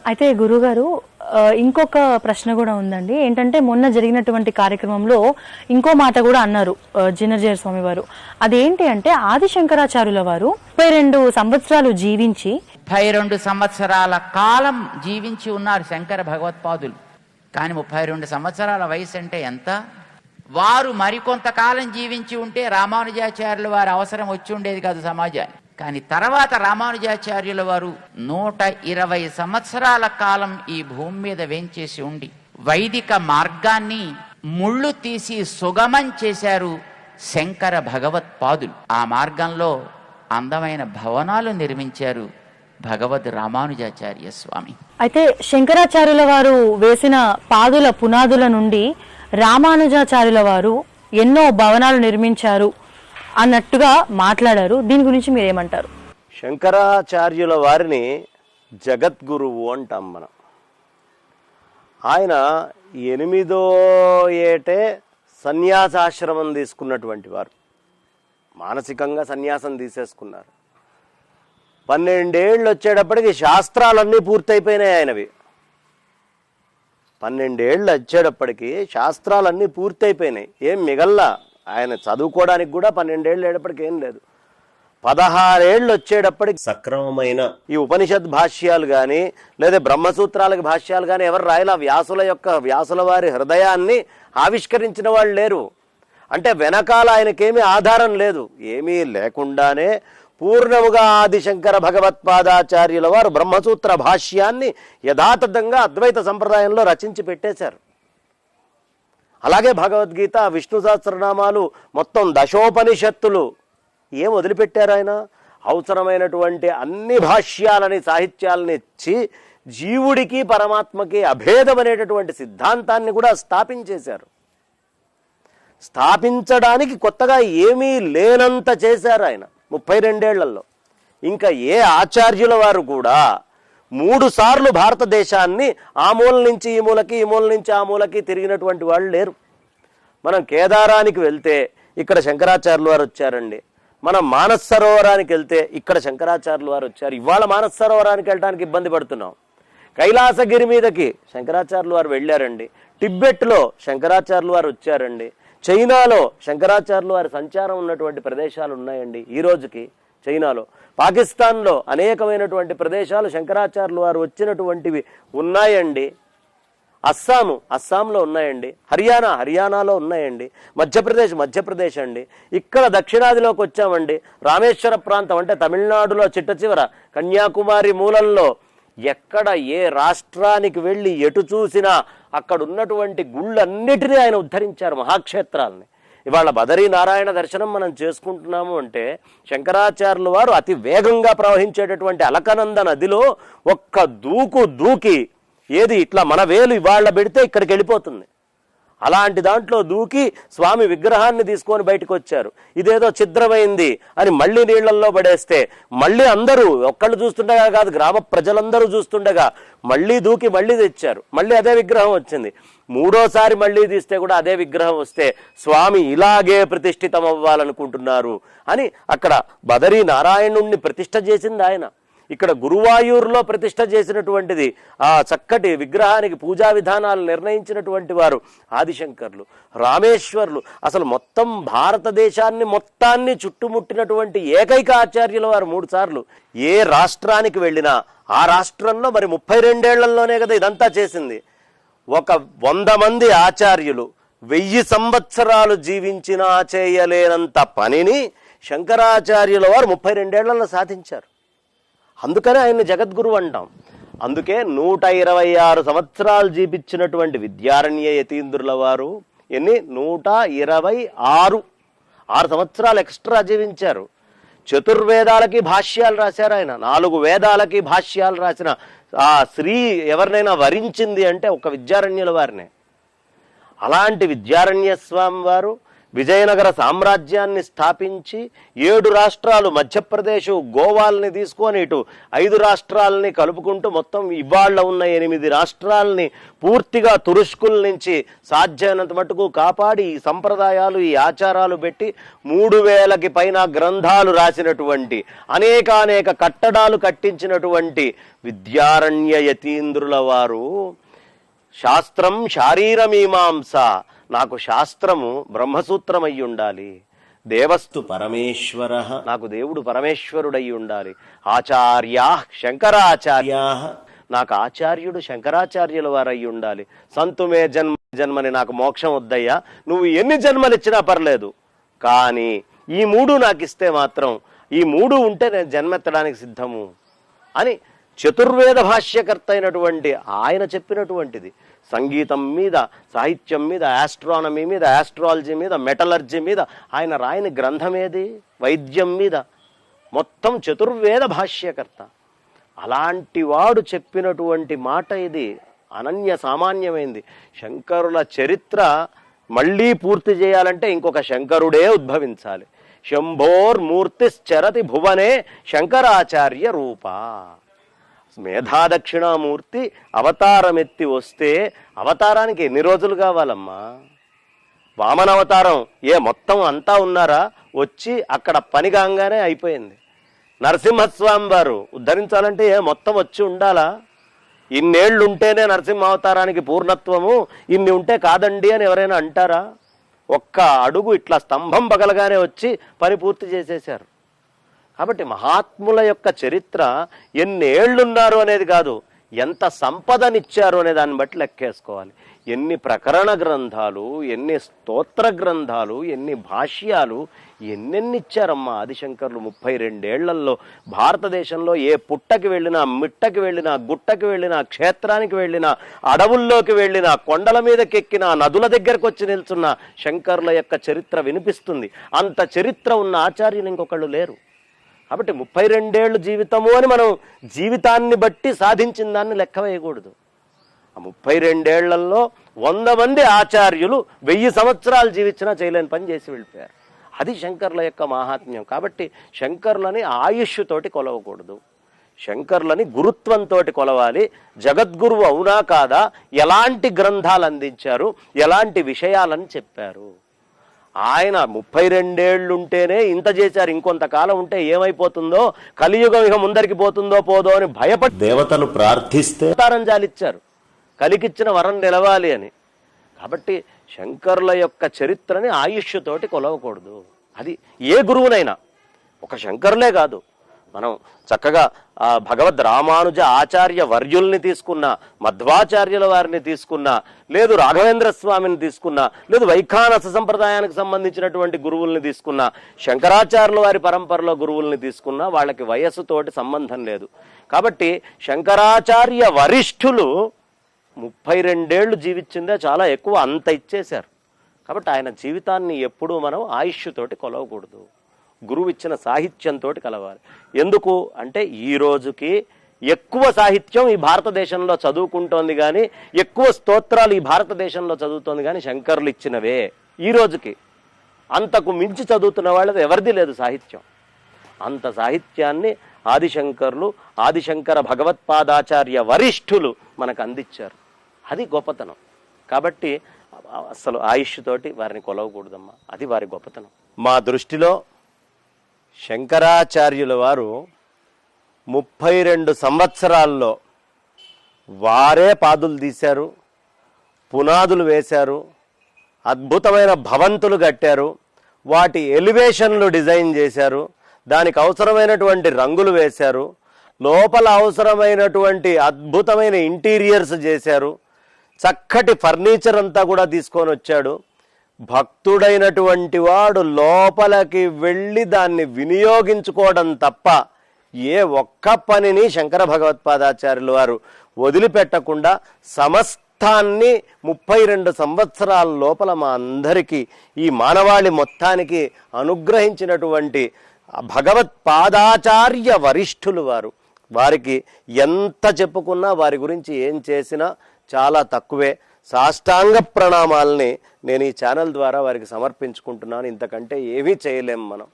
అయితే గురుగారు ఇంకొక ప్రశ్న కూడా ఉందండి. ఏంటంటే మొన్న జరిగినటువంటి కార్యక్రమంలో ఇంకో మాట కూడా అన్నారు జినర్జయ స్వామి వారు. అదేంటి అంటే ఆది శంకరాచార్యుల వారు 32 సంవత్సరాలు జీవించి 32 సంవత్సరాల కాలం జీవించి ఉన్నారు శంకర భగవత్పాదులు. కానీ 32 సంవత్సరాల వయసు అంటే ఎంత? వారు మరికొంతకాలం జీవించి ఉంటే రామానుజాచార్యుల వారి అవసరం వచ్చి ఉండేది కాదు సమాజానికి. కానీ తర్వాత రామానుజాచార్యుల వారు 120 సంవత్సరాల కాలం ఈ భూమి మీద వేంచేసి ఉండి వైదిక మార్గాన్ని ముళ్ళు తీసి సుగమం చేశారు శంకర భగవత్పాదులు. ఆ మార్గంలో అందమైన భవనాలు నిర్మించారు భగవద్ రామానుజాచార్య స్వామి. అయితే శంకరాచార్యుల వారు వేసిన పాదుల పునాదుల నుండి రామానుజాచార్యుల వారు ఎన్నో భవనాలు నిర్మించారు అన్నట్టుగా మాట్లాడారు. దీని గురించి మీరేమంటారు? శంకరాచార్యుల వారిని జగద్గురువు అంటాం మనం. ఆయన 8వ ఏటే సన్యాసాశ్రమం తీసుకున్నటువంటి వారు. మానసికంగా సన్యాసం తీసేసుకున్నారు. 12 ఏళ్ళు వచ్చేటప్పటికి శాస్త్రాలన్నీ పూర్తయిపోయినాయి ఆయనవి. 12 ఏళ్ళు వచ్చేటప్పటికి శాస్త్రాలన్నీ పూర్తయిపోయినాయి, ఏం మిగల్లా. ఆయన చదువుకోవడానికి కూడా 12 ఏళ్ళు అయ్యేటప్పటికి ఏం లేదు. 16 ఏళ్ళు వచ్చేటప్పటికి సక్రమమైన ఈ ఉపనిషత్ భాష్యాలు కానీ లేదా బ్రహ్మసూత్రాలకు భాష్యాలు కానీ ఎవరు రాయలా. వ్యాసుల వారి హృదయాన్ని ఆవిష్కరించిన వాళ్ళు లేరు. అంటే వెనకాల ఆయనకేమీ ఆధారం లేదు. ఏమీ లేకుండానే పూర్ణముగా ఆదిశంకర భగవత్పాదాచార్యుల వారు బ్రహ్మసూత్ర భాష్యాన్ని యథాతథంగా అద్వైత సంప్రదాయంలో రచించి పెట్టేశారు. అలాగే భగవద్గీత, విష్ణు సహస్రనామాలు, మొత్తం దశోపనిషత్తులు ఏం వదిలిపెట్టారు ఆయన? అవసరమైనటువంటి అన్ని భాష్యాలని, సాహిత్యాలని ఇచ్చి జీవుడికి పరమాత్మకి అభేదమనేటటువంటి సిద్ధాంతాన్ని కూడా స్థాపించేశారు. స్థాపించడానికి కొత్తగా ఏమీ లేనంత చేశారు ఆయన 32 ఏళ్లలో. ఇంకా ఏ ఆచార్యుల వారు కూడా 3 సార్లు భారతదేశాన్ని ఆ మూల నుంచి ఈ మూలకి, ఈ మూల నుంచి ఆ మూలకి తిరిగినటువంటి వాళ్ళు లేరు. మనం కేదారానికి వెళ్తే ఇక్కడ శంకరాచార్యుల వారు వచ్చారండి. మనం మానస సరోవరానికి వెళ్తే ఇక్కడ శంకరాచార్యుల వారు వచ్చారు. ఇవాళ మానస సరోవరానికి వెళ్ళడానికి ఇబ్బంది పడుతున్నాం. కైలాసగిరి మీదకి శంకరాచార్యుల వారు వెళ్ళారండి. టిబ్బెట్లో శంకరాచార్యుల వారు వచ్చారండి. చైనాలో శంకరాచార్యుల వారి సంచారం ఉన్నటువంటి ప్రదేశాలు ఉన్నాయండి ఈ రోజుకి. చైనాలో, పాకిస్తాన్లో అనేకమైనటువంటి ప్రదేశాలు శంకరాచార్యుల వారు వచ్చినటువంటివి ఉన్నాయండి. అస్సాంలో ఉన్నాయండి. హర్యానాలో ఉన్నాయండి. మధ్యప్రదేశ్ అండి. ఇక్కడ దక్షిణాదిలోకి వచ్చామండి. రామేశ్వర ప్రాంతం అంటే తమిళనాడులో చిట్ట చివర కన్యాకుమారి మూలంలో ఎక్కడ ఏ రాష్ట్రానికి వెళ్ళి ఎటు చూసినా అక్కడ ఉన్నటువంటి గుళ్ళన్నిటినీ ఆయన ఉద్ధరించారు, మహాక్షేత్రాలని. ఇవాళ బదరీ నారాయణ దర్శనం మనం చేసుకుంటున్నాము అంటే శంకరాచార్యుల వారు అతి వేగంగా ప్రవహించేటటువంటి అలకనంద నదిలో ఒక్క దూకి ఏది ఇట్లా మన వేలు ఇవాళ పెడితే ఇక్కడికి వెళ్ళిపోతుంది. అలాంటి దాంట్లో దూకి స్వామి విగ్రహాన్ని తీసుకొని బయటకు వచ్చారు. ఇదేదో ఛిద్రమైంది అని మళ్ళీ నీళ్లల్లో పడేస్తే మళ్ళీ అందరూ ఒక్కళ్ళు చూస్తుండగా కాదు, గ్రామ ప్రజలందరూ చూస్తుండగా మళ్ళీ దూకి మళ్ళీ తెచ్చారు. మళ్ళీ అదే విగ్రహం వచ్చింది. 3వసారి మళ్ళీ తీస్తే కూడా అదే విగ్రహం వస్తే స్వామి ఇలాగే ప్రతిష్ఠితం అవ్వాలనుకుంటున్నారు అని అక్కడ బదరీ నారాయణుణ్ణి ప్రతిష్ఠ చేసింది ఆయన. ఇక్కడ గురువాయూరులో ప్రతిష్ఠ చేసినటువంటిది ఆ చక్కటి విగ్రహానికి పూజా విధానాలు నిర్ణయించినటువంటి వారు ఆదిశంకర్లు, రామేశ్వర్లు. అసలు మొత్తం భారతదేశాన్ని మొత్తాన్ని చుట్టుముట్టినటువంటి ఏకైక ఆచార్యుల వారు 3 సార్లు. ఏ రాష్ట్రానికి వెళ్ళినా ఆ రాష్ట్రంలో మరి 32 ఏళ్లలోనే కదా ఇదంతా చేసింది. ఒక 100 మంది ఆచార్యులు 1000 సంవత్సరాలు జీవించినా చేయలేనంత పనిని శంకరాచార్యుల వారు 32 ఏళ్లలో సాధించారు. అందుకనే ఆయన్ని జగద్గురువు అంటాం. అందుకే 126 సంవత్సరాలు జీవించినటువంటి విద్యారణ్య యతీంద్రుల వారు 126 సంవత్సరాలు ఎక్స్ట్రా జీవించారు. చతుర్వేదాలకి భాష్యాలు రాశారు ఆయన. 4 వేదాలకి భాష్యాలు రాసిన ఆ శ్రీ ఎవరినైనా వరించింది అంటే ఒక విద్యారణ్యుల వారినే. అలాంటి విద్యారణ్య స్వామి వారు విజయనగర సామ్రాజ్యాన్ని స్థాపించి 7 రాష్ట్రాలు మధ్యప్రదేశ్ గోవాల్ని తీసుకొని ఇటు 5 రాష్ట్రాలని కలుపుకుంటూ మొత్తం ఇవాళ ఉన్న 8 రాష్ట్రాలని పూర్తిగా తురుష్కుల నుంచి సాధ్యమైనంత మటుకు కాపాడి ఈ సంప్రదాయాలు ఈ ఆచారాలు పెట్టి 3000కి పైన గ్రంథాలు రాసినటువంటి అనేక కట్టడాలు కట్టించినటువంటి విద్యారణ్య యతీంద్రుల వారు శాస్త్రం శారీరమీమాంస, నాకు శాస్త్రము బ్రహ్మసూత్రం అయి ఉండాలి, దేవస్తు పరమేశ్వర, నాకు దేవుడు పరమేశ్వరుడై ఉండాలి, ఆచార్యా శంకరాచార్యా, నాకు ఆచార్యుడు శంకరాచార్యుల వారు అయి ఉండాలి, సంతుమే జన్మని, నాకు మోక్షం వద్దయ్యా, నువ్వు ఎన్ని జన్మలు ఇచ్చినా పర్లేదు, కానీ ఈ 3 నాకు ఇస్తే మాత్రం, ఈ 3 ఉంటే నేను జన్మెత్తడానికి సిద్ధము అని చతుర్వేద భాష్యకర్త అయినటువంటి ఆయన చెప్పినటువంటిది. సంగీతం మీద, సాహిత్యం మీద, ఆస్ట్రానమీ మీద, ఆస్ట్రాలజీ మీద, మెటలర్జీ మీద ఆయన రాయని గ్రంథం ఏది? వైద్యం మీద మొత్తం చతుర్వేద భాష్యకర్త. అలాంటి వాడు చెప్పినటువంటి మాట ఇది అనన్య సామాన్యమైంది. శంకరుల చరిత్ర మళ్ళీ పూర్తి చేయాలంటే ఇంకొక శంకరుడే ఉద్భవించాలి. శంభోర్మూర్తిశ్చరతి భువనే శంకరాచార్య రూప. మేధాదక్షిణామూర్తి అవతారమెత్తి వస్తే అవతారానికి ఎన్ని రోజులు కావాలమ్మా? వామన అవతారం మొత్తం అంతా ఉన్నారా? వచ్చి అక్కడ పని కాగానే అయిపోయింది. నరసింహస్వామి వారు ఉద్ధరించాలంటే మొత్తం వచ్చి ఉండాలా? ఇన్నేళ్ళు ఉంటేనే నరసింహ అవతారానికి పూర్ణత్వము, ఇన్ని ఉంటే కాదండి అని ఎవరైనా అంటారా? ఒక్క అడుగు ఇట్లా స్తంభం పగలగానే వచ్చి పని పూర్తి చేసేశారు. కాబట్టి మహాత్ముల యొక్క చరిత్ర ఎన్నేళ్లున్నారు అనేది కాదు, ఎంత సంపదనిచ్చారు అనే దాన్ని బట్టి లెక్కేసుకోవాలి. ఎన్ని ప్రకరణ గ్రంథాలు, ఎన్ని స్తోత్ర గ్రంథాలు, ఎన్ని భాష్యాలు, ఎన్నెన్ని ఇచ్చారమ్మా ఆదిశంకర్లు 32 ఏళ్లలో. భారతదేశంలో ఏ పుట్టకి వెళ్ళినా, మిట్టకి వెళ్ళినా, గుట్టకి వెళ్ళినా, క్షేత్రానికి వెళ్ళినా, అడవుల్లోకి వెళ్ళినా, కొండల మీదకి ఎక్కినా, నదుల దగ్గరకు వచ్చి నిల్చున్న శంకర్ల యొక్క చరిత్ర వినిపిస్తుంది. అంత చరిత్ర ఉన్న ఆచార్యులు ఇంకొకళ్ళు లేరు. కాబట్టి 32 ఏళ్ళు జీవితము అని మనం జీవితాన్ని బట్టి సాధించిన దాన్ని లెక్క వేయకూడదు. ఆ 32 ఏళ్లలో 100 మంది ఆచార్యులు 1000 సంవత్సరాలు జీవించినా చేయలేని పని చేసి వెళ్ళిపోయారు. అది శంకర్ల యొక్క మహాత్మ్యం. కాబట్టి శంకర్లని ఆయుష్తోటి కొలవకూడదు, శంకర్లని గురుత్వంతో కొలవాలి. జగద్గురువు అవునా కాదా, ఎలాంటి గ్రంథాలు అందించారు, ఎలాంటి విషయాలని చెప్పారు. ఆయన 32 ఏళ్ళుంటేనే ఇంత చేశారు. ఇంకొంతకాలం ఉంటే ఏమైపోతుందో, కలియుగం ఇక ముందరికి పోతుందో పోదో అని భయపడి దేవతలు ప్రార్థిస్తే అవతారం జాలిచ్చారు, కలికిచ్చిన వరం నిలవాలి అని. కాబట్టి శంకరుల యొక్క చరిత్రని ఆయుష్తోటి కొలవకూడదు. అది ఏ గురువునైనా, ఒక శంకరులే కాదు, మనం చక్కగా భగవద్ రామానుజ ఆచార్య వర్యుల్ని తీసుకున్నా, మధ్వాచార్యుల వారిని తీసుకున్నా, లేదు రాఘవేంద్ర స్వామిని తీసుకున్నా, లేదు వైఖానస సంప్రదాయానికి సంబంధించినటువంటి గురువుల్ని తీసుకున్నా, శంకరాచార్యుల వారి పరంపరలో గురువుల్ని తీసుకున్నా, వాళ్ళకి వయస్సుతోటి సంబంధం లేదు. కాబట్టి శంకరాచార్య వరిష్ఠులు 32 ఏళ్ళు జీవించిందే చాలా ఎక్కువ, అంత ఇచ్చేశారు. కాబట్టి ఆయన జీవితాన్ని ఎప్పుడూ మనం ఆయుష్తోటి కొలవకూడదు, గురువు ఇచ్చిన సాహిత్యంతో కలవాలి. ఎందుకు అంటే ఈ రోజుకి ఎక్కువ సాహిత్యం ఈ భారతదేశంలో చదువుకుంటోంది కానీ, ఎక్కువ స్తోత్రాలు ఈ భారతదేశంలో చదువుతోంది కానీ శంకరులు ఇచ్చినవే. ఈ రోజుకి అంతకు మించి చదువుతున్న వాళ్ళది ఎవరిది లేదు సాహిత్యం. అంత సాహిత్యాన్ని ఆదిశంకర్లు, ఆదిశంకర భగవత్పాదాచార్య వరిష్ఠులు మనకు అందించారు. అది గొప్పతనం. కాబట్టి అసలు ఆయుష్తోటి వారిని కొలవకూడదమ్మా, అది వారి గొప్పతనం. మా దృష్టిలో శంకరాచార్యుల వారు 32 సంవత్సరాల్లో వారే పాదులు తీశారు, పునాదులు వేశారు, అద్భుతమైన భవంతులు కట్టారు, వాటి ఎలివేషన్లు డిజైన్ చేశారు, దానికి అవసరమైనటువంటి రంగులు వేశారు, లోపల అవసరమైనటువంటి అద్భుతమైన ఇంటీరియర్స్ చేశారు, చక్కటి ఫర్నిచర్ అంతా కూడా తీసుకొని వచ్చాడు. భక్తుడైనటువంటి వాడు లోపలికి వెళ్ళి దాన్ని వినియోగించుకోవడం తప్ప ఏ ఒక్క పనిని శంకర భగవత్పాదాచార్యుల వారు వదిలిపెట్టకుండా సమస్తాన్ని 32 సంవత్సరాల లోపల మా అందరికీ, ఈ మానవాళి మొత్తానికి అనుగ్రహించినటువంటి భగవత్పాదాచార్య వరిష్ఠులు వారు. వారికి ఎంత చెప్పుకున్నా, వారి గురించి ఏం చేసినా చాలా తక్కువే. సాష్టాంగ ప్రణామాలని నేను ఈ ఛానల్ ద్వారా వారికి సమర్పించుకుంటున్నాను. ఇంతకంటే ఏమీ చేయలేం మనం.